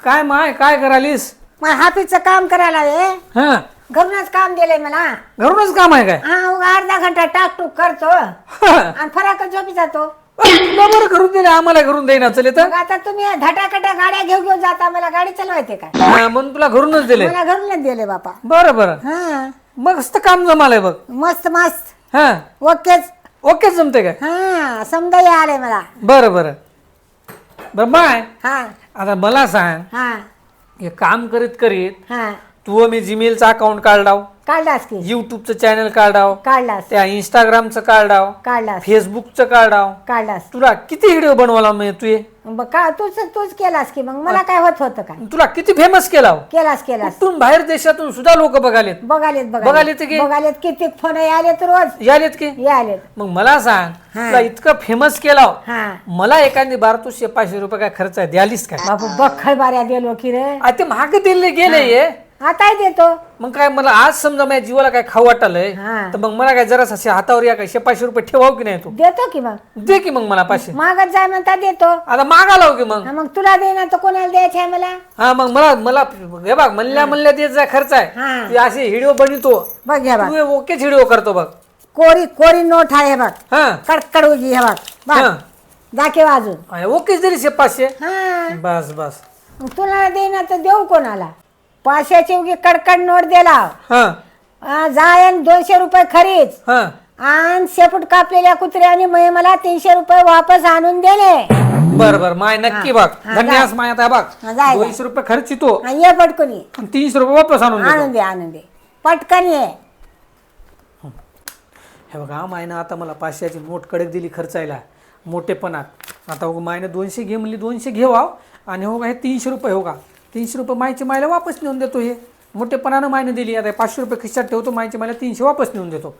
काय माय काय करालीस? मग हाफिजचं काम करायला आहे. हा घरूनच काम दिलंय मला. घरूनच काम आहे काय? हा उगा अर्धा घंटा टाकटूक करतो आणि फराक झोपी जातो. तुला बरं करून दिले, आम्हाला करून देईना चले तर. मग आता तुम्ही धटाकटा गाड्या घेऊन जाता, मला गाडी चालवायचे काय? हा, म्हणून तुला घरूनच दिले. मला घरूनच दिले बापा. बरं बरं, हा मग मस्त काम जमालंय बघ. मस्त मस्त हा ओकेच. ओके जमते काय? हा समजा आले मला. बरं बरं बरं माय, हा आता मला सांग, हा हे काम करीत करीत हा तू मी जीमेलचं अकाउंट काढाव, काढलास की? युट्यूबचं चॅनल काढाव, काढलास त्या इंस्टाग्रामचं काढाव, काढलास फेसबुकचं काढाव. काढलास. तुला किती व्हिडिओ बनवायला म्हणजे तू ये? बघ का तूच केलास की? मग मला काय होतं काय? तुला किती फेमस केला? केलास कुठून बाहेर देशातून सुद्धा लोक बघालेत. बघालेत की? बघालेत किती फोन आलेत रोज. यालेत की? यालेत. मग मला सांग, हा. तुला इतकं फेमस केला, हा मला एखादी बार तू 500 रुपये काय खर्च आहे द्यालीस काय? बापू बखळ बाऱ्या दिलो की रे. आ, ते महाग दिले गेले. आता देतो. मग काय मला आज समजा माझ्या जीवाला काय खाऊ वाटलंय, हा. तर मग मला काय जरा हातावर या काय 500 रुपये ठेवाव की नाही? तू देतो की मग. दे की मग मला 500. मागत जाय म्हणता देतो. आता मागा लाव की मग. हा, मग तुला देणार तर कोणाला द्यायचं आहे मला? हा मग मला मला हे बघ, म्हणल्या देत जा खर्च आहे. हा. तू असे व्हिडिओ बनवतो, बघ हे बघ, तू ओकेच व्हिडिओ करतो बघ. कोरी नोट आहे हे बघ. हा कडकड उजी हे बघ. बघ हा. दाखव अजून. ओकेच दिली 500. हा बस बस. मग तुला देणार तर देऊ कोणाला? 500ची उगी कडकड नोट दिला. हा जाय 200 रुपये खरीच हा आणि शेपूट कापलेल्या कुत्र्याने मला 300 रुपये वापस आणून दिले. बर बर माय नक्की बघ. हा, धन्यवाद जा. माय. आता बघ, हा, जाय, 200 रुपये खर्च येतो, हा, ये पटकन ये. 300 रुपये वापस आणून आणून देतो. दे आणून दे पटकन ये. हे बघा, मायनं आता मला 500ची नोट कडक दिली खर्चायला मोठेपणात. आता हो मायनं 200 घे म्हणली, 200 घेवा. आणि हो का हे 300 रुपये, हो का 300 रुपये मायची मायला वापस नेऊन देतो. हे मोठेपणानं मायनं दिली. आता 500 रुपये खिशात ठेवतो, मायची मायला 300 वापस नेऊन देतो.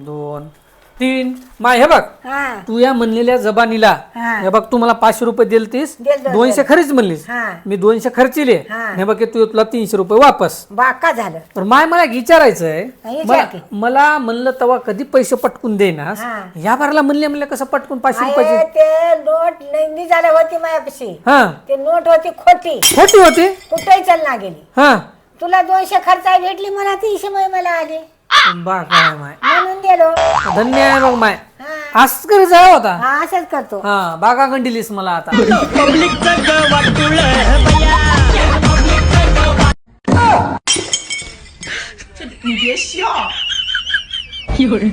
2 3 माय. हे बघ, हा तू या म्हणलेल्या जबानीला हा. हे बघ, तू मला 500 रुपये दिलतीस, दिल. 200 खरीच म्हणलीस, हा. मी 200 खर्चिले. हा. हे बघ, तुला 300 रुपये वापस. बाका झालं. पण माय मला विचारायचंय, विचार की. मला म्हणलं तेव्हा कधी पैसे पटकून देणार, हा. या बारला म्हणले कसं पटकून 500 आहे, रुपयाचे? ते नोट लंगी झाली होती माझ्यापाशी. हा ते नोट होती खोटी, खोटी होती. कुठेही चलना गेली. हा तुला 200 खर्च भेटली, मला 300 मला आली बा काय माय, म्हणून दिलो. धन्य आहे बघ माय. हा असं करी जाय होता. हा, असंच करतो. हा बागा गंडीलीस मला आता.你别笑，有人。